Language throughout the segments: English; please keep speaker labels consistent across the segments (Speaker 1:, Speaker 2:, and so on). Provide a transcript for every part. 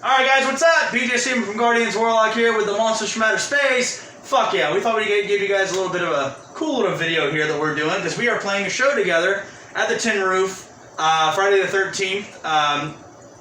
Speaker 1: Alright guys, what's up? PJ Steven from Guardians Warlock here with the Monsters from Outer Space. Fuck yeah, we thought we'd give you guys a little bit of a cool little video here that we're doing because we are playing a show together at the Tin Roof, Friday the 13th.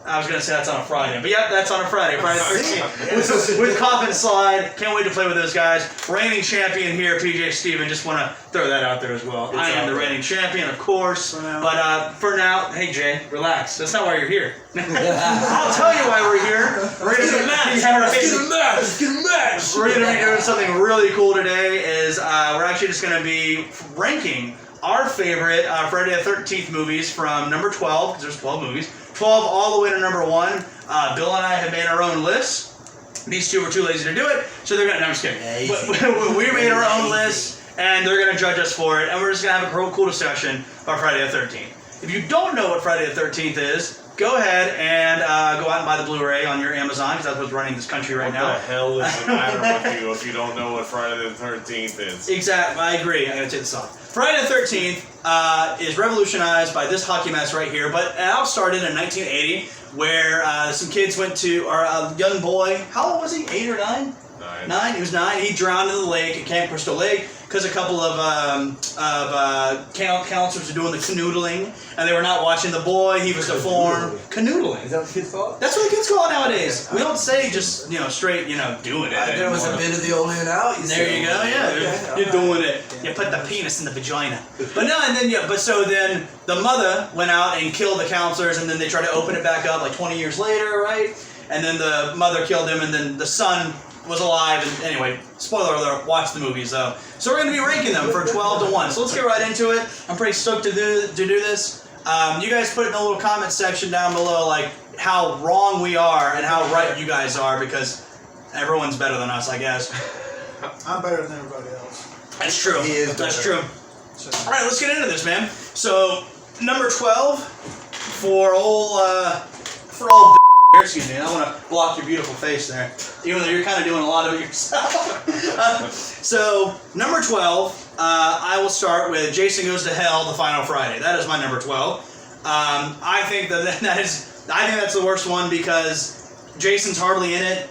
Speaker 1: I was going to say that's on a Friday, but yeah, that's on a Friday the 13th. with Coffin Slide. Can't wait to play with those guys. Reigning champion here, PJ Steven. Just want to throw that out there as well. I am the reigning champion, of course. But for now, hey Jay, relax. That's not why you're here. I'll tell you why we're here. We're going to get a match. Let's get a match. We're going to be doing something really cool today. We're actually just going to be ranking our favorite Friday the 13th movies from number 12, because there's 12 movies. 12 all the way to number 1. Bill and I have made our own lists. These two were too lazy to do it, so they're gonna. No, I'm just kidding. We made our own list, and they're gonna judge us for it, and we're just gonna have a cool discussion about Friday the 13th. If you don't know what Friday the 13th is, go ahead and go out and buy the Blu-ray on your Amazon, because that's what's running this country right now.
Speaker 2: What the hell is the matter with you if you don't know what Friday the 13th is?
Speaker 1: Exactly, I agree. I'm gonna take this off. Friday the 13th is revolutionized by this hockey mask right here, but it all started in 1980, where some kids went to, or a young boy, how old was he, 8 or 9? 9. He was 9. He drowned in the lake at Camp Crystal Lake because a couple of counselors were doing the canoodling, and they were not watching the boy. He was deformed. Canoodling.
Speaker 3: Is that what kids call it?
Speaker 1: That's what the kids call it nowadays. We don't say just, straight, doing it.
Speaker 3: There was a bit of the old in and out.
Speaker 1: There you go, yeah. You're doing it. You put the penis in the vagina. But no, and then, so then the mother went out and killed the counselors, and then they tried to open it back up like 20 years later, right? And then the mother killed him, and then the son was alive, and anyway, spoiler alert, watch the movies though. So we're going to be ranking them for 12 to 1. So let's get right into it. I'm pretty stoked to do this. You guys put it in the little comment section down below, like, how wrong we are and how right you guys are, because everyone's better than us, I guess.
Speaker 4: I'm better than everybody else.
Speaker 1: That's true.
Speaker 3: He is
Speaker 1: That's
Speaker 3: better.
Speaker 1: true. Alright, let's get into this, man. So, number 12, for old excuse me, I want to block your beautiful face there, even though you're kind of doing a lot of it yourself. So, number 12, I will start with Jason Goes to Hell, The Final Friday. That is my number 12. I think that's the worst one because Jason's hardly in it.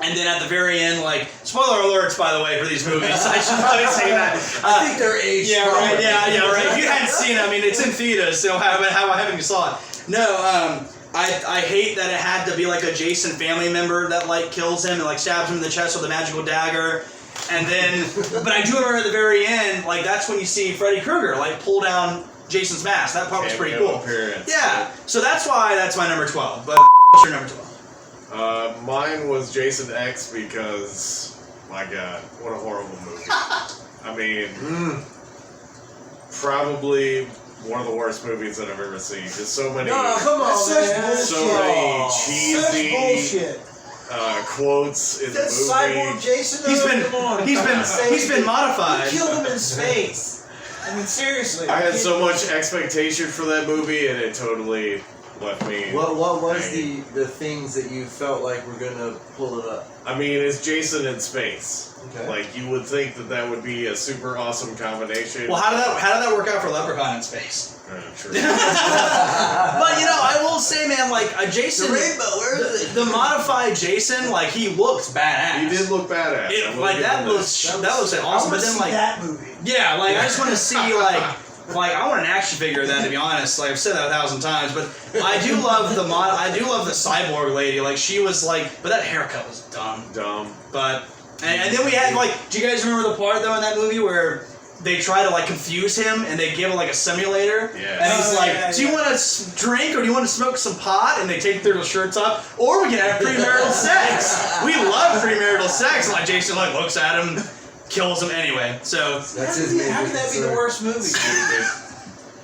Speaker 1: And then at the very end, like, spoiler alerts, by the way, for these movies. I should probably say that.
Speaker 3: I think they're aged.
Speaker 1: Yeah, right. Yeah, right. If you hadn't seen it, I mean, it's in theaters, so how haven't you saw it? No, I hate that it had to be like a Jason family member that like kills him and like stabs him in the chest with a magical dagger. And then, but I do remember at the very end, like that's when you see Freddy Krueger like pull down Jason's mask. That part was pretty cool.
Speaker 2: Appearance.
Speaker 1: Yeah. So that's why that's my number 12. But what's your number 12?
Speaker 2: Mine was Jason X because, my God, what a horrible movie. I mean, probably one of the worst movies that I've ever seen. There's so many,
Speaker 4: No, come on, man.
Speaker 2: so many
Speaker 4: Such
Speaker 2: cheesy
Speaker 4: bullshit.
Speaker 2: quotes in
Speaker 4: That's
Speaker 2: the movie.
Speaker 4: Cyborg Jason.
Speaker 1: He's been modified.
Speaker 4: You killed him in space. I mean, seriously.
Speaker 2: I had so much expectation for that movie, and it totally left me.
Speaker 3: What was
Speaker 2: hanging.
Speaker 3: the things that you felt like were gonna pull it up?
Speaker 2: I mean, it's Jason in space.
Speaker 3: Okay.
Speaker 2: Like, you would think that would be a super awesome combination.
Speaker 1: Well, how did that work out for Leprechaun in space?
Speaker 2: True.
Speaker 1: But I will say, man, like a Jason,
Speaker 3: The rainbow, where is it?
Speaker 1: the modified Jason, like he looks badass.
Speaker 2: He did look badass.
Speaker 1: That looks awesome. But then, like,
Speaker 4: that movie.
Speaker 1: yeah, like I just want to see like I want an action figure of that, to be honest. Like I've said that 1,000 times, but I do love the cyborg lady. Like she was like, but that haircut was dumb. But and then we had like, do you guys remember the part though in that movie where they try to like confuse him and they give him like a simulator?
Speaker 2: Yeah.
Speaker 1: And he's do you want to drink or do you want to smoke some pot? And they take their shirts off, or we can have premarital sex. We love premarital sex. And like Jason like looks at him, kills him anyway. So
Speaker 3: That's his main
Speaker 4: How could that be the worst movie?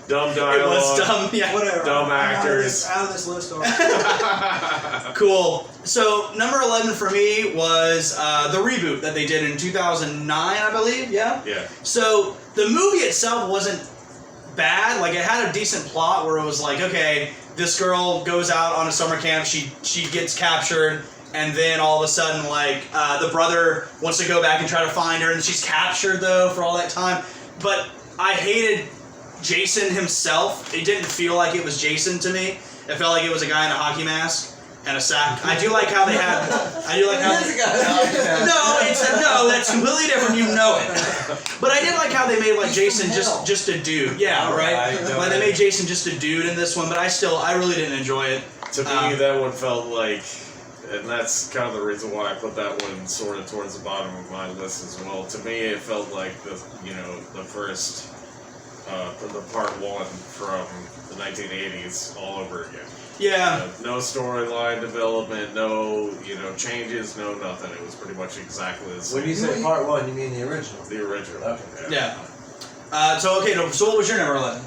Speaker 2: Dumb dialogue.
Speaker 1: it was dumb. Yeah.
Speaker 4: Whatever.
Speaker 2: Dumb actors.
Speaker 4: Out of this list already.
Speaker 1: Cool. So number 11 for me was the reboot that they did in 2009, I believe. Yeah.
Speaker 2: Yeah.
Speaker 1: So the movie itself wasn't bad. Like it had a decent plot where it was like, okay, this girl goes out on a summer camp. She gets captured, and then all of a sudden, like the brother wants to go back and try to find her, and she's captured though for all that time. But I hated Jason himself. It didn't feel like it was Jason to me. It felt like it was a guy in a hockey mask. and a sack. I do like how they had. I do like how.
Speaker 3: There's a guy.
Speaker 1: No, that's completely different. You know it. But I did like how they made like Jason just a dude. Yeah, right. Like they made Jason just a dude in this one, but I really didn't enjoy it.
Speaker 2: To me, that one felt like, and that's kind of the reason why I put that one sort of towards the bottom of my list as well. To me, it felt like the first, the part one from the 1980s all over again.
Speaker 1: Yeah.
Speaker 2: No storyline development, no changes, no nothing. It was pretty much exactly the same.
Speaker 3: When you say part one, you mean the original?
Speaker 2: The original.
Speaker 3: Okay.
Speaker 1: Yeah. So what was your number 11?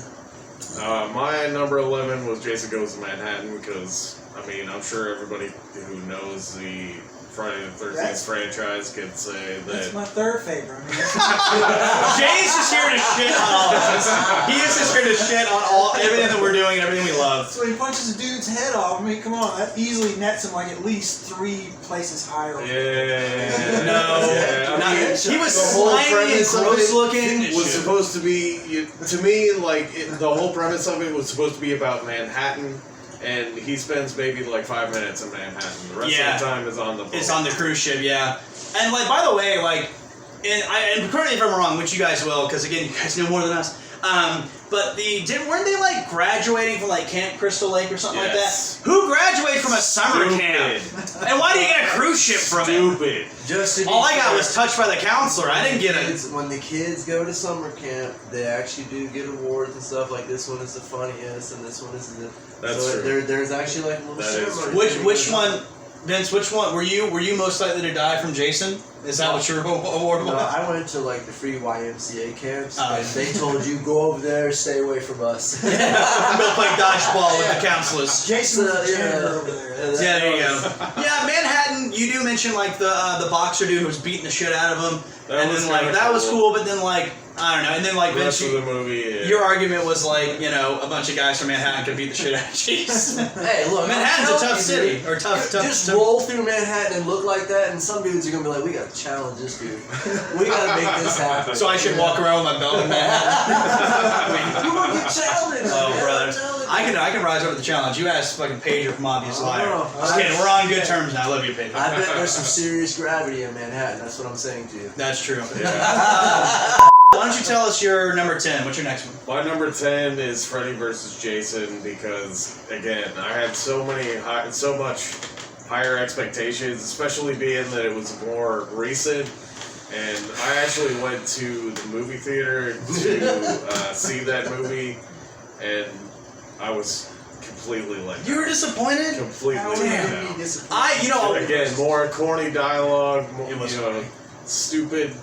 Speaker 2: My number 11 was Jason Goes to Manhattan because, I'm sure everybody who knows the Friday the 13th franchise can say
Speaker 4: That's
Speaker 2: that.
Speaker 4: my third favorite.
Speaker 1: Jay's just here to shit on all of us. He is just here to shit on everything that we're doing and everything we love.
Speaker 4: So he punches a dude's head off. Come on, that easily nets him like at least 3 places higher.
Speaker 2: Yeah.
Speaker 1: No, he was
Speaker 2: the whole
Speaker 1: slimy and
Speaker 2: premise of
Speaker 1: gross
Speaker 2: it
Speaker 1: looking.
Speaker 2: was supposed to be, to me, the whole premise of it was supposed to be about Manhattan. And he spends maybe like 5 minutes in Manhattan. The rest of the time is on the boat.
Speaker 1: It's on the cruise ship, yeah. And like, by the way, like, and correct me if I'm wrong, which you guys will, because again, you guys know more than us. But weren't they like graduating from like Camp Crystal Lake or something like that? Who graduated from a summer camp? And why do you get a cruise ship from it?
Speaker 3: Just to be
Speaker 1: All I got
Speaker 3: fair,
Speaker 1: was touched by the counselor. I didn't get it.
Speaker 3: When the kids go to summer camp, they actually do get awards and stuff. Like this one is the funniest, and this one is the.
Speaker 2: That's
Speaker 3: so
Speaker 2: true.
Speaker 3: There's actually like a little.
Speaker 2: That is
Speaker 3: ceremony.
Speaker 2: true.
Speaker 1: Which one, Vince? Which one were you most likely to die from, Jason? Is that what your award was?
Speaker 3: No, I went to like the free YMCA camps,
Speaker 1: Oh.
Speaker 3: and they told you go over there, stay away from us.
Speaker 1: Go play dodgeball with the counselors.
Speaker 4: Jason was the
Speaker 3: Yeah.
Speaker 4: janitor over there.
Speaker 1: Yeah, there you go. Yeah, Manhattan. You do mention like the boxer dude who was beating the shit out of him, and then like that was cool. But then like I don't know, and then like
Speaker 2: The rest
Speaker 1: Vince,
Speaker 2: of the movie. Yeah.
Speaker 1: your argument was like a bunch of guys from Manhattan could beat the shit out of Jason.
Speaker 3: Hey, look,
Speaker 1: Manhattan's a
Speaker 3: I'm
Speaker 1: tough
Speaker 3: telling
Speaker 1: city,
Speaker 3: you,
Speaker 1: or tough.
Speaker 3: Just roll through Manhattan and look like that, and some dudes are gonna be like, "We gotta challenge this dude. We gotta make this happen."
Speaker 1: So I should walk around with my belt in Manhattan.
Speaker 3: You wanna get challenged?
Speaker 1: Oh,
Speaker 3: man,
Speaker 1: brother.
Speaker 3: I'm telling you.
Speaker 1: I can rise over the challenge. You asked fucking Pedro from Obvious Liar.
Speaker 3: no.
Speaker 1: Just kidding. We're on good terms now. I love you, Pedro.
Speaker 3: I bet there's some serious gravity in Manhattan. That's what I'm saying to you.
Speaker 1: That's true.
Speaker 2: Yeah.
Speaker 1: Why don't you tell us your number 10? What's your next one?
Speaker 2: My number 10 is Freddy vs. Jason because, again, I had so much higher expectations, especially being that it was more recent. And I actually went to the movie theater to see that movie, and I was completely let down.
Speaker 1: You were disappointed?
Speaker 2: Completely
Speaker 4: How
Speaker 2: let
Speaker 4: would
Speaker 2: down.
Speaker 4: you be disappointed?
Speaker 2: Again, more corny dialogue, more,
Speaker 1: It was
Speaker 2: stupid,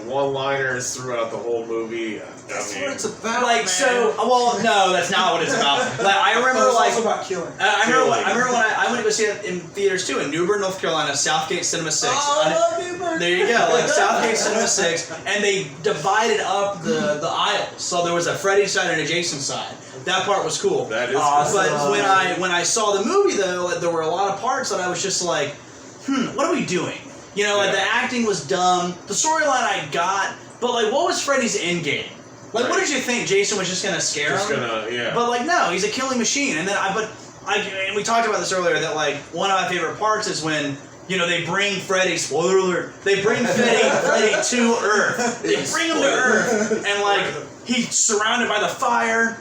Speaker 2: one-liners throughout the whole movie.
Speaker 4: That's what it's about,
Speaker 1: Like,
Speaker 4: man.
Speaker 1: so, well, no, that's not what it's about. Like, I remember,
Speaker 4: it's
Speaker 1: like,
Speaker 4: also about killing.
Speaker 1: I remember when I went to go see it in theaters too, in New Bern, North Carolina, Southgate Cinema 6.
Speaker 3: Oh, I love you, Bert.
Speaker 1: There you go, like Southgate Cinema 6, and they divided up the aisles. So there was a Freddy side and a Jason side. That part was cool.
Speaker 2: That is
Speaker 3: Awesome.
Speaker 1: But when I saw the movie though, there were a lot of parts that I was just like, what are we doing? Like the acting was dumb, the storyline I got, but like what was Freddy's end game? Like what did you think? Jason was just gonna scare him? But like no, he's a killing machine. And then and we talked about this earlier that like one of my favorite parts is when they bring Freddy, spoiler alert, they bring Freddy to Earth. They bring him to Earth, and like he's surrounded by the fire.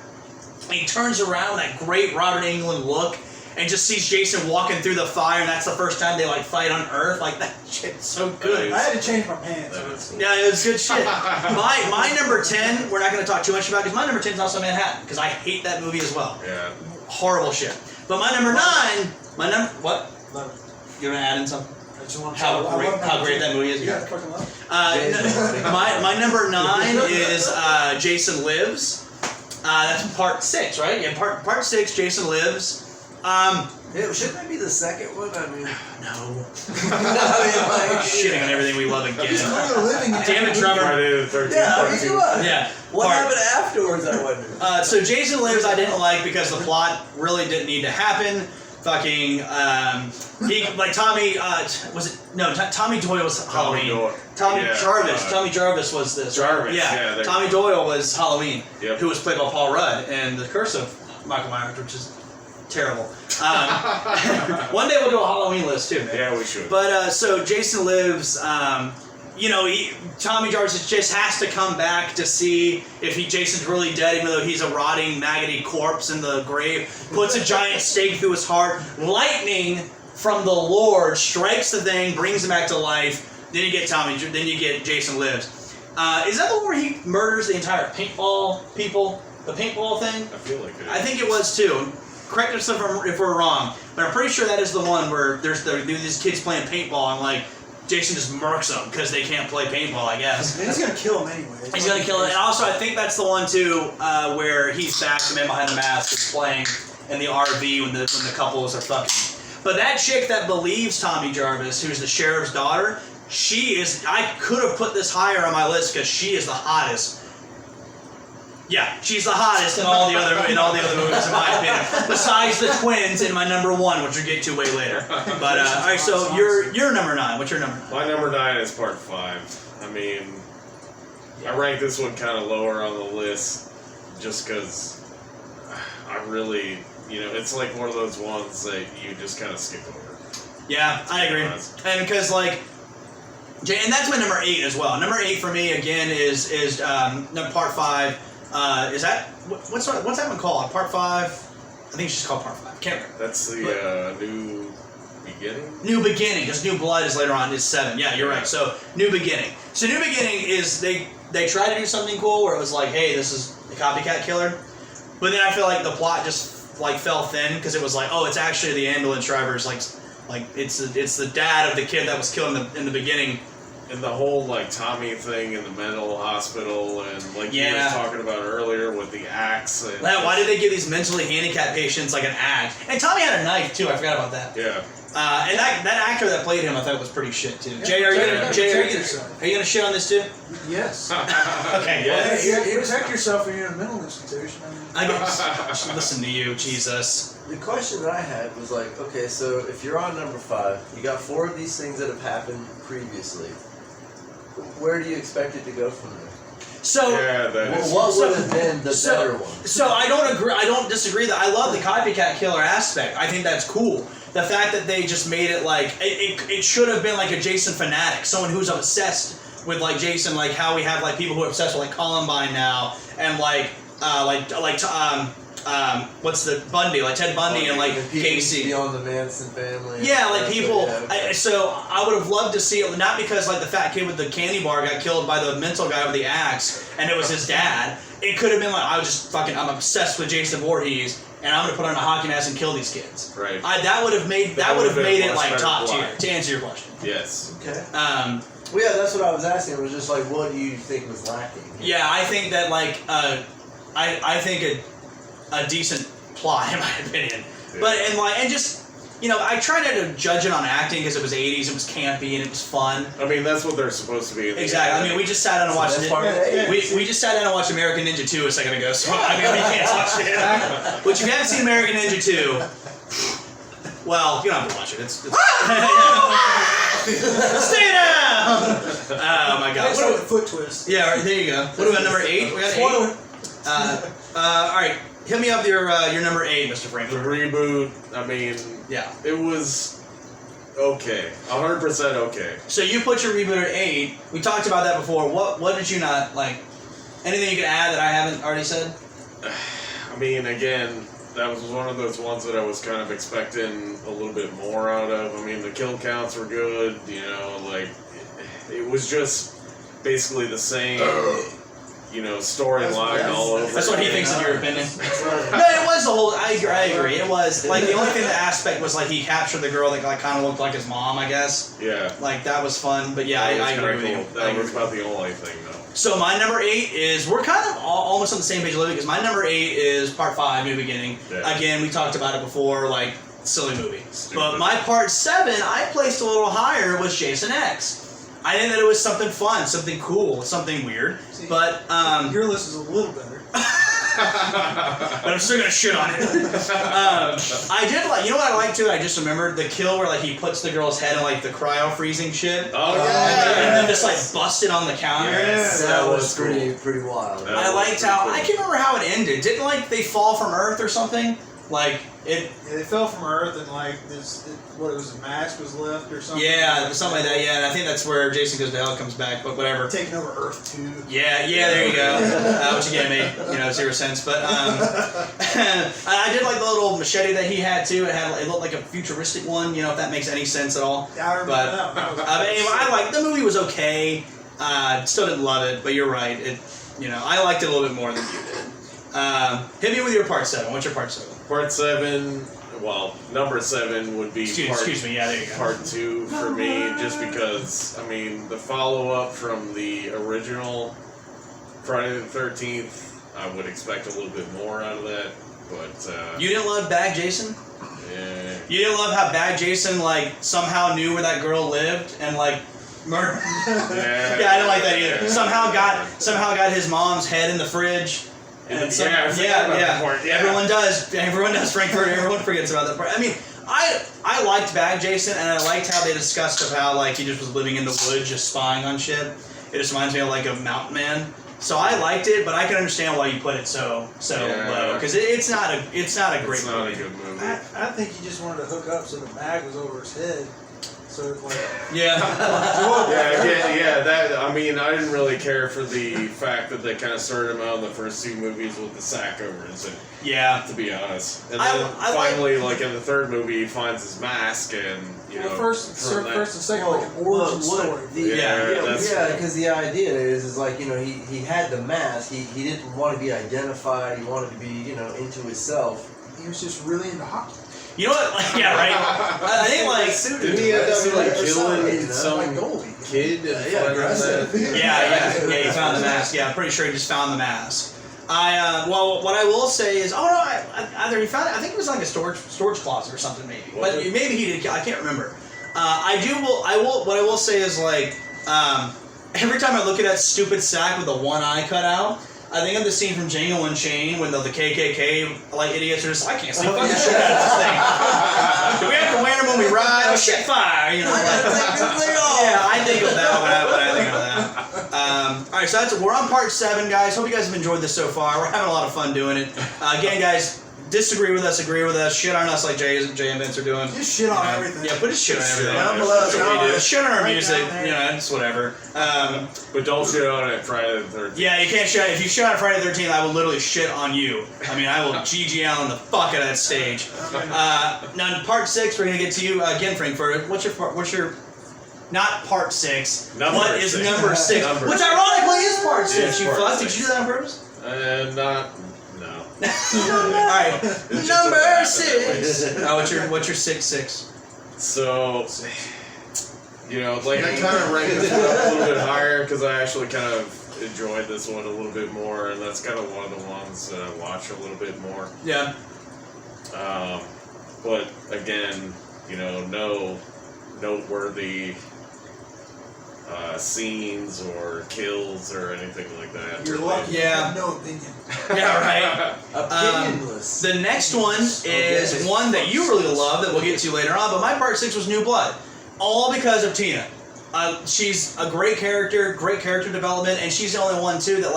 Speaker 1: And he turns around, that great Robert Englund look, and just sees Jason walking through the fire, and that's the first time they like fight on Earth. Like that shit's so good.
Speaker 4: I had to change my pants.
Speaker 1: Yeah, it was good shit. My number 10, we're not going to talk too much about because my number 10 is also Manhattan because I hate that movie as well.
Speaker 2: Yeah.
Speaker 1: Horrible shit. But my number 9, what?
Speaker 4: Love it.
Speaker 1: You want to add in something?
Speaker 4: I just want to
Speaker 1: How great that movie is?
Speaker 4: Yeah, I fucking love it.
Speaker 1: My number 9 is Jason Lives. That's part 6, right? Yeah, part 6, Jason Lives.
Speaker 3: Shouldn't that be the second one? I mean,
Speaker 1: No.
Speaker 3: like,
Speaker 1: Shitting on everything we love again.
Speaker 4: He's clearly living in
Speaker 1: Damn it, Trevor.
Speaker 2: Friday the 13th.
Speaker 3: yeah, I
Speaker 2: part
Speaker 3: mean,
Speaker 2: two.
Speaker 3: come on.
Speaker 1: Yeah.
Speaker 3: What happened afterwards? I wonder.
Speaker 1: So Jason Lives I didn't like because the plot really didn't need to happen. Fucking Tommy Tommy Doyle was Halloween. Tommy Jarvis was this.
Speaker 2: Jarvis,
Speaker 1: Yeah.
Speaker 2: yeah,
Speaker 1: Tommy Doyle was Halloween.
Speaker 2: Yep.
Speaker 1: Who was played by Paul Rudd, and The Curse of Michael Myers, which is terrible. One day we'll do a Halloween list too, man.
Speaker 2: Yeah, we should.
Speaker 1: But so Jason Lives. You know, Tommy Jarvis just has to come back to see if Jason's really dead, even though he's a rotting, maggoty corpse in the grave. Puts a giant stake through his heart. Lightning from the Lord strikes the thing, brings him back to life. Then you get Then you get Jason Lives. Is that the one where he murders the entire paintball people? The paintball thing?
Speaker 2: I feel like it is.
Speaker 1: I think it was too. Correct us if we're wrong, but I'm pretty sure that is the one where there's these kids playing paintball and like Jason just murks them because they can't play paintball, I guess.
Speaker 4: And he's gonna kill him anyway.
Speaker 1: He's gonna kill it. And also, I think that's the one too where he's back. The man behind the mask is playing in the RV when the couples are fucking. But that chick that believes Tommy Jarvis, who's the sheriff's daughter, she is. I could have put this higher on my list because she is the hottest. Yeah, she's the hottest in all the other movies, in my opinion. Besides the twins in my number 1, which we'll get to way later. But all right, so you're number 9. What's your number 9?
Speaker 2: My number 9 is part 5. I mean, I ranked this one kind of lower on the list just because I really, it's like one of those ones that you just kind of skip over.
Speaker 1: Yeah, I agree. And because and that's my number 8 as well. Number 8 for me again is part 5. Is that what's that one called? Part 5? I think it's just called Part 5. Can't remember.
Speaker 2: That's the New Beginning.
Speaker 1: New Beginning, because New Blood is later on. Is 7. Yeah, you're right. So New Beginning. So New Beginning is they try to do something cool where it was like, hey, this is the copycat killer, but then I feel like the plot just fell thin because it was like, oh, it's actually the ambulance driver's like it's the dad of the kid that was killed in the beginning.
Speaker 2: And the whole Tommy thing in the mental hospital, and you were talking about earlier with the axe. And
Speaker 1: why did they give these mentally handicapped patients an axe? And Tommy had a knife too. I forgot about that.
Speaker 2: Yeah.
Speaker 1: And that actor that played him, I thought was pretty shit too.
Speaker 4: Yeah,
Speaker 1: Jay, are you gonna shit on this too?
Speaker 4: Yes.
Speaker 1: Okay.
Speaker 2: Yes.
Speaker 4: You protect yourself when you're in a mental institution.
Speaker 1: I guess. Listen to you, Jesus.
Speaker 3: The question that I had was okay, so if you're on number 5, you got 4 of these things that have happened previously. Where do you expect it to go from there?
Speaker 1: So,
Speaker 3: what would have been the better one?
Speaker 1: So I don't agree. I don't disagree that I love the copycat killer aspect. I think that's cool. The fact that they just made it it should have been like a Jason fanatic, someone who's obsessed with Jason, how we have people who are obsessed with Columbine now, and what's the Bundy, Ted Bundy and Gacy.
Speaker 3: Beyond the Manson family.
Speaker 1: Yeah, people. So I would have loved to see it, not because the fat kid with the candy bar got killed by the mental guy with the axe, and it was his dad. It could have been I'm obsessed with Jason Voorhees, and I'm gonna put on a hockey mask and kill these kids.
Speaker 2: Right.
Speaker 1: That would have made it top tier. To answer your question.
Speaker 2: Yes.
Speaker 3: Okay.
Speaker 1: Well,
Speaker 3: yeah, that's what I was asking. It was just what do you think was lacking?
Speaker 1: Yeah, I think that I think a decent plot in my opinion, but and just I tried to judge it on acting because it was 80s, it was campy and it was fun.
Speaker 2: I mean, that's what they're supposed to be.
Speaker 1: Exactly. I mean, we just sat down and watched we just sat down and watched American Ninja 2 a second ago. So I mean, we can't watch it. But if you haven't seen American Ninja 2, well, you don't have to watch it. It's stay down. Oh my God!
Speaker 4: What a foot twist.
Speaker 1: Yeah, right, there you go. What about number 8? We got 8. All right. Hit me up your number 8, Mr. Franklin.
Speaker 2: The reboot, I mean,
Speaker 1: yeah,
Speaker 2: it was okay, 100% okay.
Speaker 1: So you put your reboot at 8. We talked about that before. What did you not like? Anything you can add that I haven't already said?
Speaker 2: I mean, again, that was one of those ones that I was kind of expecting a little bit more out of. I mean, the kill counts were good, it was just basically the same. Storyline all over.
Speaker 1: That's what he thinks, in your opinion. No, it was the whole. I agree. It was the only thing. The aspect was he captured the girl that kind of looked like his mom, I guess.
Speaker 2: Yeah.
Speaker 1: That was fun. But yeah, I agree with you.
Speaker 2: That was about the only thing, though.
Speaker 1: So my number 8 is we're kind of almost on the same page a little bit because my number 8 is Part 5, New Beginning. Yeah. Again, we talked about it before, silly movie. Stupid. But my Part 7, I placed a little higher, was Jason X. I think that it was something fun, something cool, something weird.
Speaker 4: See,
Speaker 1: but
Speaker 4: your list is a little better.
Speaker 1: But I'm still gonna shit on it. I did you know what I liked too? I just remembered the kill where he puts the girl's head in the cryo freezing shit.
Speaker 2: Oh yeah.
Speaker 1: And then just busted on the counter.
Speaker 2: Yes,
Speaker 3: that was pretty wild.
Speaker 1: I liked how I can't remember how it ended. Didn't they fall from Earth or something? It.
Speaker 4: Yeah, they fell from Earth and like this, what it was, a mask was left or something.
Speaker 1: Yeah, something like that. Yeah, and I think that's where Jason Goes to Hell comes back. But whatever.
Speaker 4: Taking over Earth too.
Speaker 1: Yeah, there you go. Which again made 0 sense. But I did like the little machete that he had too. It looked like a futuristic one. If that makes any sense at all.
Speaker 4: Yeah, I remember
Speaker 1: But
Speaker 4: that.
Speaker 1: I like the movie was okay. Still didn't love it, but you're right. I liked it a little bit more than you did. Hit me with your part 7. What's your part 7?
Speaker 2: Part 7. Well, number 7 would be
Speaker 1: Excuse me. Yeah, there you go.
Speaker 2: part 2 for me, just because the follow-up from the original Friday the 13th, I would expect a little bit more out of that. But
Speaker 1: You didn't love Bad Jason?
Speaker 2: yeah.
Speaker 1: You didn't love how Bad Jason somehow knew where that girl lived and murdered.
Speaker 2: Yeah.
Speaker 1: Yeah, I didn't like that either. Somehow got his mom's head in the fridge.
Speaker 2: I forgot about that part, yeah.
Speaker 1: Everyone does. Frankfurt. Everyone forgets about that part. I liked Bad Jason, and I liked how they discussed of how he just was living in the woods, just spying on shit. It just reminds me of Mountain Man. So I liked it, but I can understand why you put it so low because it's not a great movie.
Speaker 2: It's not a good movie.
Speaker 4: I think he just wanted to hook up so the bag was over his head. So
Speaker 1: Yeah.
Speaker 2: That I didn't really care for the fact that they kind of started him out in the first 2 movies with the sack over his head.
Speaker 1: Yeah.
Speaker 2: To be honest, and
Speaker 1: I
Speaker 2: then finally, in the 3rd movie, he finds his mask, and
Speaker 4: first and second, like an origin story.
Speaker 3: Because the idea is he had the mask. He didn't want to be identified. He wanted to be into himself.
Speaker 4: He was just really into hockey.
Speaker 1: You know what? Yeah, right. I think
Speaker 2: didn't he end up killing some
Speaker 4: goalie.
Speaker 2: kid?
Speaker 1: Yeah, he found the mask. Yeah, I'm pretty sure he just found the mask. What I will say is, either he found it. I think it was like a storage closet or something, maybe.
Speaker 2: Was
Speaker 1: But
Speaker 2: it?
Speaker 1: maybe he did. I can't remember. What I will say is every time I look at that stupid sack with the one eye cut out, I think of the scene from Django Unchained when the KKK idiots are just I can't see fucking shit out of this thing. Do we have to wear them when we ride? Oh shit, fire!
Speaker 3: I gotta take this thing off.
Speaker 1: Yeah, I think of that when I think of that. All right, so we're on part 7, guys. Hope you guys have enjoyed this so far. We're having a lot of fun doing it. Again, guys. Disagree with us, agree with us, shit on us like Jay and Vince are doing.
Speaker 4: Just shit on everything.
Speaker 1: Yeah, put a shit on everything.
Speaker 2: That's
Speaker 1: what we do. Shit on our
Speaker 4: Right
Speaker 1: music,
Speaker 4: down there.
Speaker 1: it's whatever.
Speaker 2: But don't shit on it Friday the 13th.
Speaker 1: Yeah, you can't shit. If you shit on Friday the 13th, I will literally shit on you. I will GG Allen the fuck out of that stage. Now, in part 6, we're gonna get to you again, Frankfurt. What's your not part 6? What is number 6? Which ironically is part 6. You fuck. Did you do that on purpose?
Speaker 2: No.
Speaker 1: Alright. Number 6. What's your 6?
Speaker 2: So, I kind of ranked this one up a little bit higher because I actually kind of enjoyed this one a little bit more, and that's kind of one of the ones that I watch a little bit more.
Speaker 1: Yeah.
Speaker 2: But again, no noteworthy scenes or kills or anything like that.
Speaker 4: You're lucky.
Speaker 1: Yeah.
Speaker 4: I have no opinion.
Speaker 1: Yeah, right.
Speaker 3: Opinionless.
Speaker 1: The next one is one that you really love that we'll get to later on, but my part 6 was New Blood. All because of Tina. She's a great character development, and she's the only one too that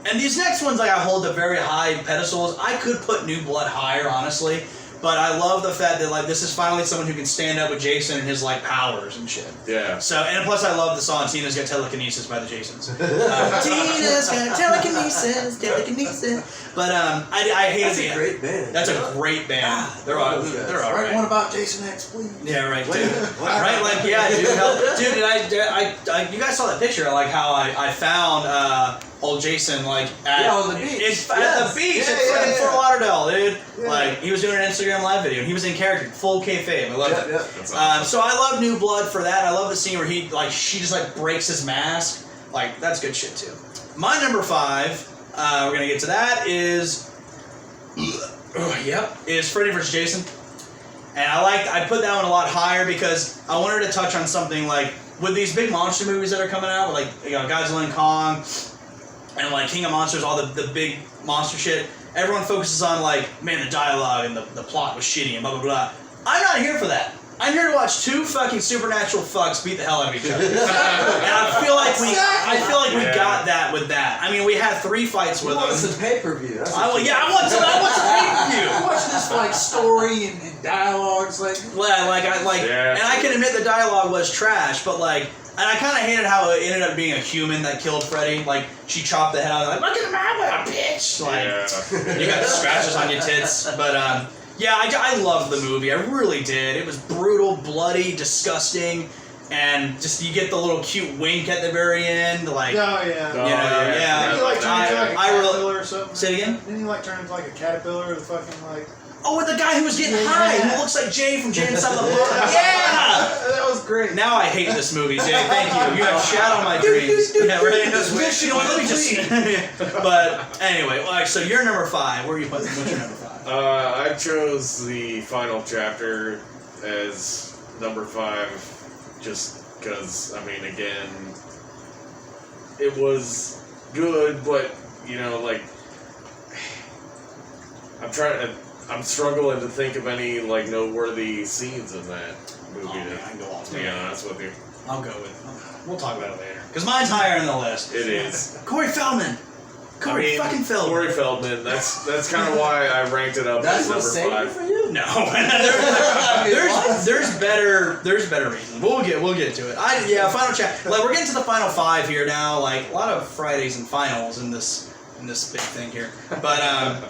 Speaker 1: and these next ones I hold to very high pedestals. I could put New Blood higher, honestly, but I love the fact that this is finally someone who can stand up with Jason and his powers and shit.
Speaker 2: Yeah.
Speaker 1: So, and plus I love the song Tina's Got Telekinesis by the Jasons. Tina's got telekinesis. But I hated
Speaker 3: That's a great band.
Speaker 1: That's a great band. They're all
Speaker 4: Right,
Speaker 1: right.
Speaker 4: one about Jason X, please.
Speaker 1: Yeah, right, dude. Right, dude. Dude, you guys saw that picture, how I found old Jason
Speaker 3: on the beach.
Speaker 1: at the beach in Fort Lauderdale, dude.
Speaker 3: Yeah.
Speaker 1: He was doing an Instagram live video, and he was in character, full kayfabe. I loved it.
Speaker 3: Yep.
Speaker 2: That's awesome.
Speaker 1: So I love New Blood for that. I love the scene where she just breaks his mask. That's good shit too. My number 5, we're gonna get to that is Freddy vs. Jason. And I put that one a lot higher because I wanted to touch on something with these big monster movies that are coming out, with Godzilla and Kong and King of Monsters, all the big monster shit. Everyone focuses on the dialogue and the plot was shitty and blah blah blah. I'm not here for that. I'm here to watch two fucking supernatural fucks beat the hell out of each other. And I feel like we
Speaker 2: Yeah.
Speaker 1: got that with that. I mean, we had 3 fights
Speaker 3: You
Speaker 1: with
Speaker 3: want
Speaker 1: them.
Speaker 3: some pay-per-view.
Speaker 1: I want some pay-per-view.
Speaker 4: Watch this like story and dialogues like.
Speaker 2: Yeah.
Speaker 1: And I can admit the dialogue was trash, but like, and I kind of hated how it ended up being a human that killed Freddy. Like, she chopped the head out, like, look at my bitch. Like,
Speaker 2: Yeah.
Speaker 1: you got the scratches on your tits. But, yeah, I loved the movie. I really did. It was brutal, bloody, disgusting, and just you get the little cute wink at the very end. Like,
Speaker 4: Oh yeah.
Speaker 2: Oh,
Speaker 1: You know, yeah.
Speaker 4: Didn't he like turn into like a
Speaker 1: I really-
Speaker 4: caterpillar or something?
Speaker 1: Say it again?
Speaker 4: Didn't he like turn into like a caterpillar or the fucking like?
Speaker 1: oh, with the guy who was getting
Speaker 4: Yeah.
Speaker 1: high, who looks like Jay from Jay and Silent Bob. Yeah!
Speaker 4: That was great.
Speaker 1: Now I hate this movie, Jay. Thank you. You have shat on my dreams. Yeah, right. You know what, let me just. But anyway, all right, so you're number 5. Where are you putting? What's your number 5?
Speaker 2: I chose the final chapter as number 5, just because, I mean, again, it was good, but, you know, like, I'm struggling to think of any, like, noteworthy scenes in that movie,
Speaker 1: I can go on.
Speaker 2: to be honest with you.
Speaker 1: I'll go with. We'll talk about it later. Because mine's higher on the list.
Speaker 2: It is.
Speaker 1: Corey Feldman. Corey fucking Feldman.
Speaker 2: Corey Feldman, that's kind of why I ranked it up
Speaker 3: That's
Speaker 2: as
Speaker 3: what
Speaker 2: number
Speaker 3: saved it
Speaker 2: 5.
Speaker 3: for you?
Speaker 1: No,
Speaker 3: what?
Speaker 1: there's better reasons. We'll get to it. Final chat. Like we're getting to the final 5 here now. Like a lot of Fridays and finals in this big thing here. But
Speaker 4: A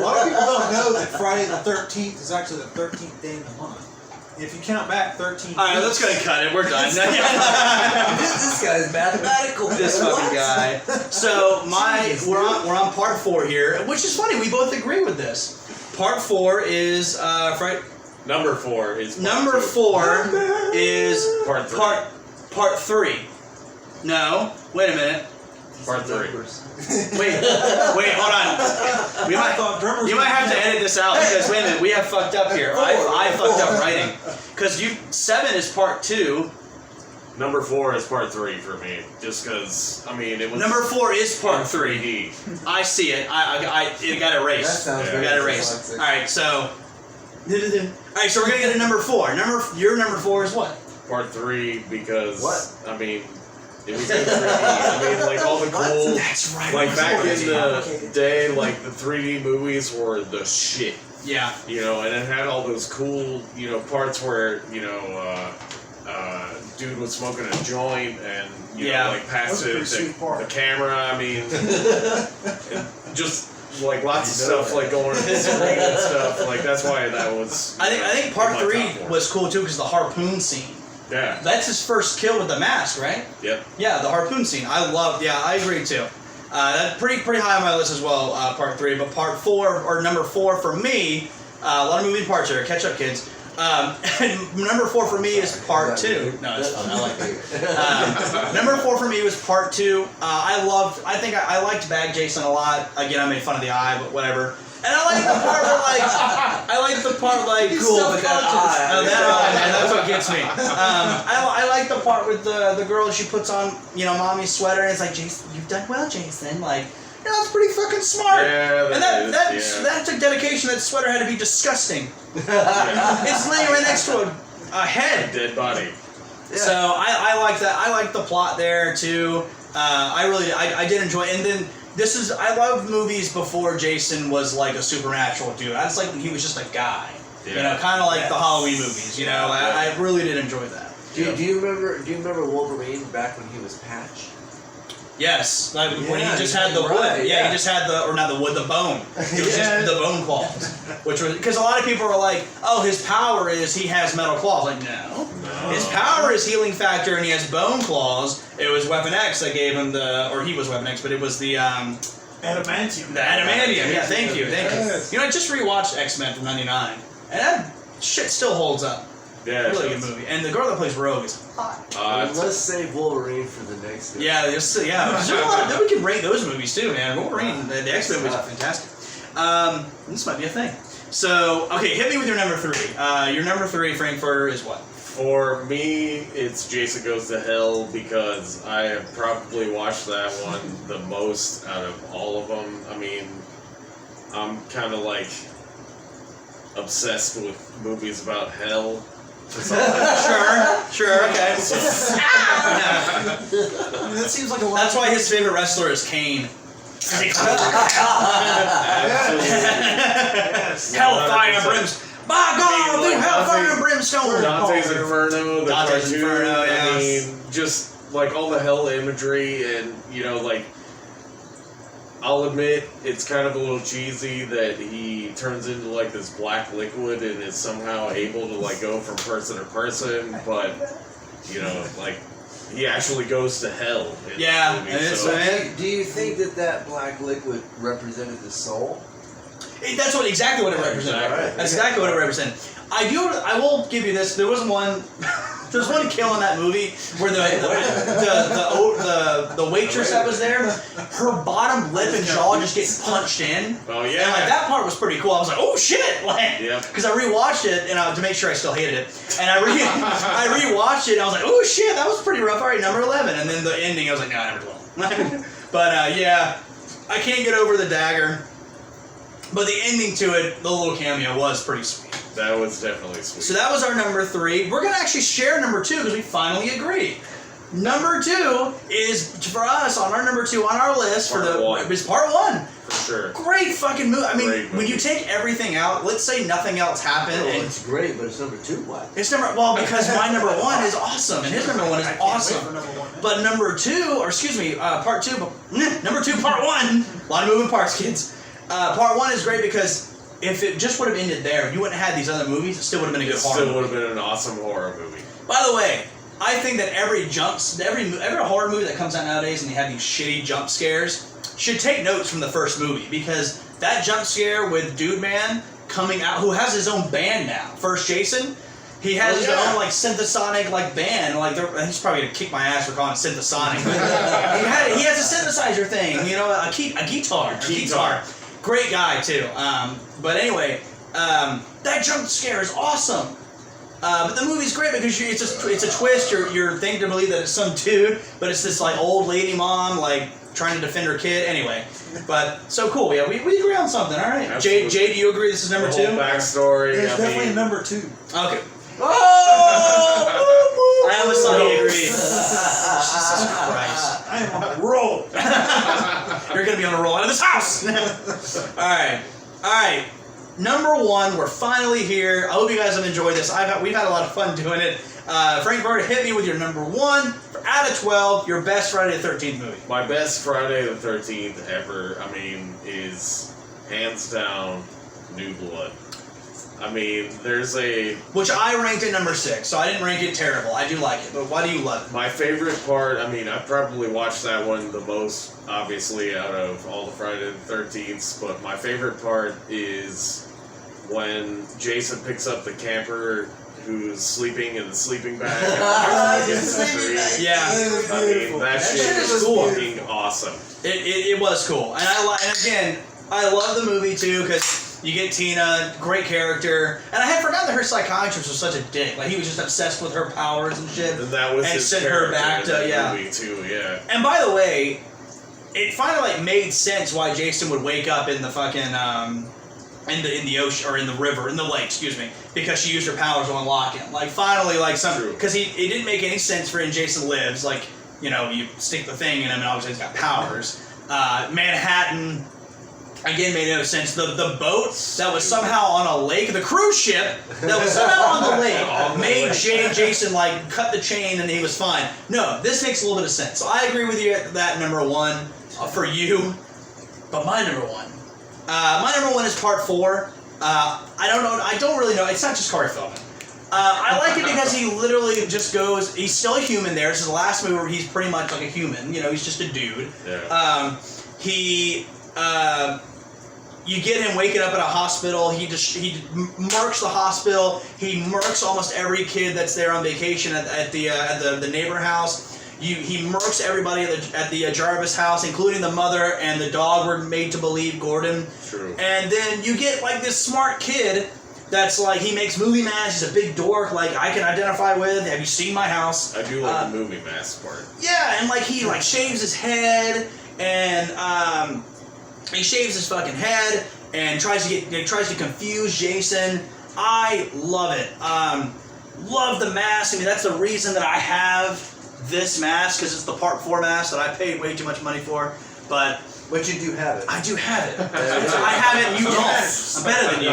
Speaker 4: lot of people don't know that Friday the 13th is actually the 13th day of the month. If you count back 13.
Speaker 1: all right, let's go ahead and cut it. We're done.
Speaker 3: This guy's mathematical.
Speaker 1: This
Speaker 3: What?
Speaker 1: fucking guy. So
Speaker 3: Jesus,
Speaker 1: we're on part 4 here, which is funny. We both agree with this. Part 4 is
Speaker 2: Number 4 is
Speaker 1: number 4 is
Speaker 2: Part 3.
Speaker 1: part 3. No, wait a minute.
Speaker 2: Part 3.
Speaker 1: Wait, hold on.
Speaker 4: I thought drummers.
Speaker 1: You might have to edit this out because wait a minute, we have fucked up here. I fucked up writing because 7 is part 2.
Speaker 2: Number 4 is part 3 for me, just because, I mean, it was...
Speaker 1: Number 4 is part 3.
Speaker 2: 3D.
Speaker 1: I see it. It got erased.
Speaker 3: That sounds
Speaker 2: Yeah.
Speaker 3: very
Speaker 1: Got erased.
Speaker 3: dyslexic.
Speaker 1: All right, so we're gonna get to number 4. Your number 4 is what?
Speaker 2: Part 3 because,
Speaker 3: What?
Speaker 2: I mean, it was in 3D. I mean, like, all the cool...
Speaker 1: That's right.
Speaker 2: Like, back in the
Speaker 4: complicated.
Speaker 2: day, like, the 3D movies were the shit.
Speaker 1: Yeah.
Speaker 2: You know, and it had all those cool, you know, parts where, you know, dude was smoking a joint and, you know, like, passed
Speaker 4: That
Speaker 2: it
Speaker 4: was a pretty sweet part.
Speaker 2: the camera. I mean, just, like, lots of
Speaker 3: You know
Speaker 2: stuff,
Speaker 3: that.
Speaker 2: like, going to the screen and stuff. Like, that's why that was...
Speaker 1: I think part
Speaker 2: in my
Speaker 1: 3
Speaker 2: top 4.
Speaker 1: was cool too because the harpoon scene.
Speaker 2: Yeah.
Speaker 1: That's his first kill with the mask, right?
Speaker 2: Yep.
Speaker 1: Yeah, the harpoon scene. I loved. Yeah, I agree too. That's pretty high on my list as well. Part 3, but part 4 or number 4 for me. A lot of moving parts here. Catch up, kids. And number 4 for me is part 2. No, it's fun. I like it. Number 4 for me was part 2. I liked Bag Jason a lot. Again, I made fun of the eye, but whatever. And I like the part where
Speaker 3: Cool, but that eye.
Speaker 1: Oh, that eye, man, that's what gets me. I like the part with the girl. She puts on, you know, mommy's sweater, and it's like, Jason, you've done well, Jason. Like, you know, that's pretty fucking smart.
Speaker 2: Yeah,
Speaker 1: and that took dedication. That sweater had to be disgusting. It's laying right next to a head.
Speaker 2: Dead body.
Speaker 3: Yeah.
Speaker 1: So I like that. I like the plot there too. I did enjoy it. And then I love movies before Jason was like a supernatural dude. I just like when he was just a guy.
Speaker 2: Yeah.
Speaker 1: You know, kind of like the Halloween movies. You know, I really did enjoy that.
Speaker 3: Do you remember Wolverine back when he was Patch?
Speaker 1: Yes, like when he
Speaker 3: Yeah,
Speaker 1: just had the wood.
Speaker 3: right,
Speaker 1: Yeah,
Speaker 3: yeah.
Speaker 1: he just had the wood, the bone. It was
Speaker 4: Yeah.
Speaker 1: just the bone claws, which was because a lot of people were like, "Oh, his power is he has metal claws." Like, no, his power is healing factor, and he has bone claws. It was Weapon X that gave him or he was Weapon X, but it was the
Speaker 4: Adamantium.
Speaker 1: adamantium. Yeah, thank you.
Speaker 4: Yes.
Speaker 1: You know, I just rewatched X-Men from '99, and that shit still holds up.
Speaker 2: Yeah. it
Speaker 1: Really
Speaker 2: does.
Speaker 1: good movie, and the girl that plays Rogue is hot.
Speaker 3: Let's save Wolverine for the next one.
Speaker 1: Yeah, there's a lot. Then we can rate those movies too, man. Wolverine, the X-Men movies are fantastic. This might be a thing. So, okay, hit me with your number 3. Your number 3, Frankfurter, is what?
Speaker 2: For me, it's Jason Goes to Hell because I have probably watched that one the most out of all of them. I mean, I'm kind of like, obsessed with movies about hell.
Speaker 1: Sure, okay.
Speaker 4: That seems like a lot.
Speaker 1: That's why his favorite wrestler is Kane.
Speaker 4: Yes.
Speaker 1: Hellfire and brimstone. By God,
Speaker 2: I mean,
Speaker 1: do
Speaker 2: like,
Speaker 1: hellfire and brimstone.
Speaker 2: Dante's Inferno, the
Speaker 1: Dante's
Speaker 2: cartoon.
Speaker 1: Inferno,
Speaker 2: I
Speaker 1: yes.
Speaker 2: mean, just like all the hell imagery, and like I'll admit it's kind of a little cheesy that he turns into like this black liquid and is somehow able to like go from person to person, but like he actually goes to hell. In
Speaker 1: Yeah,
Speaker 2: the movie,
Speaker 1: and it's,
Speaker 2: so.
Speaker 3: Do you think that black liquid represented the soul?
Speaker 1: That's exactly what it represented.
Speaker 2: Exactly.
Speaker 1: That's exactly what it represented. I will give you this. There was one. There's one kill in that movie where the waitress that was there, her bottom lip and jaw just get punched in.
Speaker 2: Oh
Speaker 1: And
Speaker 2: yeah.
Speaker 1: like that part was pretty cool. I was like, oh shit! Like,
Speaker 2: Yep.
Speaker 1: because I rewatched it and to make sure I still hated it, and I rewatched it and I was like, oh shit, that was pretty rough. All right, number 11, and then the ending, I was like, no, number 12. But yeah, I can't get over the dagger. But the ending to it, the little cameo was pretty sweet.
Speaker 2: That was definitely sweet.
Speaker 1: So that was our number 3. We're gonna actually share number 2 because we finally agree. Number 2 is for us on our number 2 on our list
Speaker 2: Part one.
Speaker 1: is part 1.
Speaker 2: For sure.
Speaker 1: Great fucking movie. I mean,
Speaker 2: Great
Speaker 1: when you
Speaker 2: movie.
Speaker 1: take everything out, let's say nothing else happened,
Speaker 3: Oh,
Speaker 1: and
Speaker 3: it's great, but it's number 2. Why?
Speaker 1: it's because my number 1 is awesome, and his number 1 is
Speaker 4: I can't wait
Speaker 1: awesome.
Speaker 4: for number 1.
Speaker 1: But number 2, or excuse me, part 2, number 2, part 1. A lot of moving parts, kids. Part 1 is great because if it just would have ended there, you wouldn't have had these other movies. It still would have been a
Speaker 2: It
Speaker 1: good horror
Speaker 2: still
Speaker 1: movie.
Speaker 2: would have been an awesome horror movie.
Speaker 1: By the way, I think that every horror movie that comes out nowadays and they have these shitty jump scares should take notes from the first movie, because that jump scare with Dude Man coming out, who has his own band now, First Jason. He has his own like synthesonic like band. Like he's probably gonna kick my ass for calling it synthesonic. he has a synthesizer thing, a guitar. Great guy too. But anyway, that jump scare is awesome. But the movie's great because it's a twist. You're thinking to believe that it's some dude, but it's this like old lady mom like trying to defend her kid. Anyway, but so cool. Yeah, we agree on something. All right.
Speaker 2: Absolutely.
Speaker 1: Jay, do you agree this is number
Speaker 2: The
Speaker 1: 2?
Speaker 2: whole backstory.
Speaker 4: It's
Speaker 2: I
Speaker 4: definitely
Speaker 2: mean,
Speaker 4: number 2.
Speaker 1: Okay.
Speaker 3: Oh!
Speaker 1: I almost thought he agreed. Jesus Christ.
Speaker 4: I am on a roll.
Speaker 1: You're gonna be on a roll out of this house. All right. Number 1, we're finally here. I hope you guys have enjoyed this. We've had a lot of fun doing it. Frank Bird, hit me with your number 1 out of 12. Your best Friday the 13th movie.
Speaker 2: My best Friday the 13th ever, is hands down New Blood. There's
Speaker 1: Which I ranked at number 6, so I didn't rank it terrible. I do like it, but why do you love it?
Speaker 2: my favorite part. I probably watched that one the most, obviously, out of all the Friday the 13th. But my favorite part is when Jason picks up the camper who's sleeping in the sleeping bag. Against the tree.
Speaker 1: Yeah.
Speaker 2: That shit
Speaker 1: shit
Speaker 2: is
Speaker 1: is cool.
Speaker 2: fucking awesome.
Speaker 1: It was cool, and again, I love the movie too because you get Tina, great character, and I had forgotten that her psychiatrist was such a dick. Like he was just obsessed with her powers and shit.
Speaker 2: And that was
Speaker 1: And
Speaker 2: his
Speaker 1: sent her
Speaker 2: character
Speaker 1: back
Speaker 2: in
Speaker 1: to-
Speaker 2: that movie too. Yeah.
Speaker 1: And by the way, it finally made sense why Jason would wake up in the fucking in the ocean or in the river, in the lake, excuse me, because she used her powers to unlock him. Like finally, like
Speaker 2: True.
Speaker 1: because it didn't make any sense for in Jason Lives. Like you stick the thing in him and obviously he's got powers. Manhattan. Again, made no sense. The boat that was somehow on a lake, the cruise ship that was somehow on the lake, made Jason like cut the chain and he was fine. No, this makes a little bit of sense. So I agree with you at that number 1 for you. But my number 1, is part 4. I don't really know. It's not just Corey Feldman. I like it because he literally just goes. He's still a human there. This is the last movie where he's pretty much like a human. He's just a dude.
Speaker 2: Yeah.
Speaker 1: You get him waking up at a hospital. He murks the hospital. He murks almost every kid that's there on vacation at the neighbor house. He murks everybody at the Jarvis house, including the mother and the dog. Were made to believe Gordon.
Speaker 2: True.
Speaker 1: And then you get like this smart kid that's like he makes movie masks. He's a big dork. Like I can identify with. Have you seen my house?
Speaker 2: I do like the movie mask part.
Speaker 1: Yeah, and like he like shaves his head and he shaves his fucking head and tries to confuse Jason. I love it. Love the mask. I mean, that's the reason that I have this mask, because it's the Part 4 mask that I paid way too much money for. But
Speaker 3: you do have it.
Speaker 1: I do have it. I have it, and you don't. I'm better than you.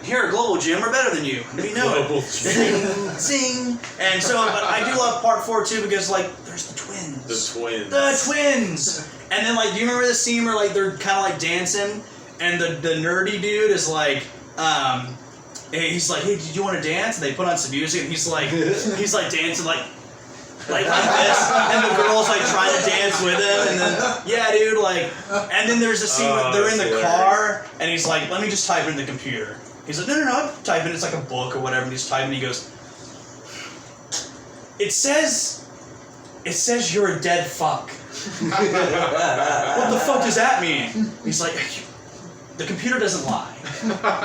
Speaker 1: Here at Global Gym, we're better than you. We know
Speaker 2: Global
Speaker 1: it. Zing, zing. And so, but I do love Part 4 too, because like there's the twins. The twins. And then like, do you remember the scene where like they're kind of like dancing, and the nerdy dude is like, he's like, hey, did you want to dance? And they put on some music, and he's like dancing like this, and the girl's like trying to dance with him, and then yeah, dude, like, and then there's a scene where they're in the car, and he's like, let me just type it in the computer. He's like, no, I'm typing. It's like a book or whatever. And he's typing. He goes, it says you're a dead fuck. What the fuck does that mean? He's like, the computer doesn't lie.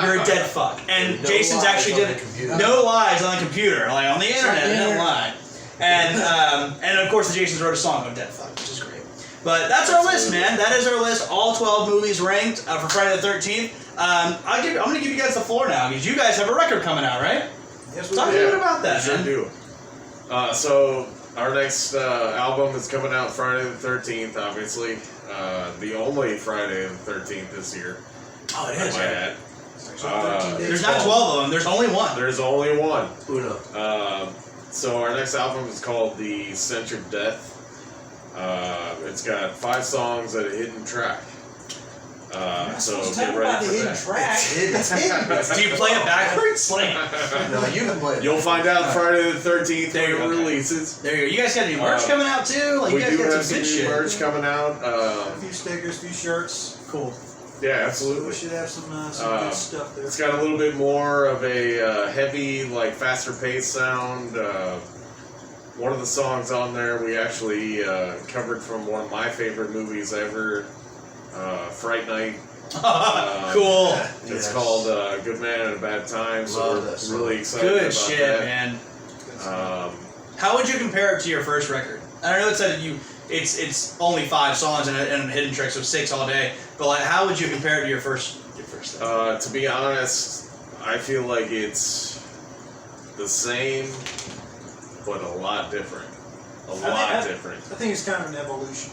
Speaker 1: You're a dead fuck. And
Speaker 3: No
Speaker 1: Jason's
Speaker 3: lies
Speaker 1: actually
Speaker 3: on
Speaker 1: did
Speaker 3: the computer.
Speaker 1: no lies on the computer, like on the internet. It doesn't lie. And of course, the Jasons wrote a song on Dead Fuck, which is great. But that's our list, man. That is our list. All 12 movies ranked for Friday the 13th. I'm going to give you guys the floor now, because you guys have a record coming out, right?
Speaker 4: Yes, we
Speaker 1: Talk a
Speaker 4: do.
Speaker 1: little bit about that,
Speaker 2: We sure
Speaker 1: man.
Speaker 2: do. So our next album is coming out Friday the 13th. Obviously, the only Friday the 13th this year.
Speaker 1: Oh, it
Speaker 2: I
Speaker 1: is.
Speaker 2: might
Speaker 1: Right?
Speaker 2: add.
Speaker 1: There's not 12 of them. There's only one.
Speaker 2: There's only one.
Speaker 3: Uno.
Speaker 2: So our next album is called The Censored Death. It's got 5 songs and a hidden track. So get ready for that.
Speaker 4: Track.
Speaker 3: It's hidden.
Speaker 1: Do you play it backwards? Like,
Speaker 3: No, you can play it.
Speaker 2: You'll find out Friday the 13th when it
Speaker 1: Okay.
Speaker 2: releases.
Speaker 1: there you go. You guys got any merch coming out too? Like,
Speaker 2: We
Speaker 1: you guys
Speaker 2: do
Speaker 1: got
Speaker 2: have
Speaker 1: some
Speaker 2: some
Speaker 1: good
Speaker 2: new
Speaker 1: shit.
Speaker 2: merch coming out.
Speaker 4: A few stickers, a few shirts.
Speaker 1: Cool.
Speaker 2: Yeah,
Speaker 4: We
Speaker 2: absolutely.
Speaker 4: should have some good stuff there.
Speaker 2: It's got a little bit more of a heavy, like faster paced sound. One of the songs on there we actually covered from one of my favorite movies ever, Fright Night.
Speaker 1: Cool.
Speaker 2: It's
Speaker 3: Yes.
Speaker 2: called Good Man at a Bad Time, so
Speaker 3: Love
Speaker 2: we're
Speaker 3: that song.
Speaker 2: really excited
Speaker 1: Good
Speaker 2: about
Speaker 1: shit,
Speaker 2: that.
Speaker 1: man.
Speaker 2: Um,
Speaker 1: How would you compare it to your first record? I know it said that it's only 5 songs and a hidden track, so 6 all day. But like, how would you compare it to your first thing?
Speaker 2: to be honest, I feel like it's the same, but a lot different. Different.
Speaker 4: I think it's kind of an evolution.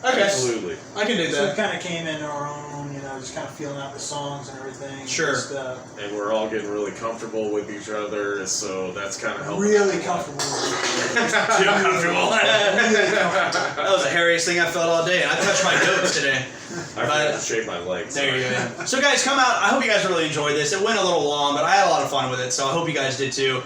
Speaker 1: Okay,
Speaker 2: Absolutely.
Speaker 1: I can do
Speaker 4: So we
Speaker 1: that.
Speaker 4: kind of came into our own, just kind of feeling out the songs and everything.
Speaker 1: Sure.
Speaker 4: Just,
Speaker 2: And we're all getting really comfortable with each other, so that's kind of helping.
Speaker 4: really comfortable with it.
Speaker 1: Too comfortable.
Speaker 4: Really comfortable.
Speaker 1: That was the hairiest thing I felt all day. I touched my notes today.
Speaker 2: I forgot to shave my legs.
Speaker 1: There you go. So guys, come out. I hope you guys really enjoyed this. It went a little long, but I had a lot of fun with it, so I hope you guys did too.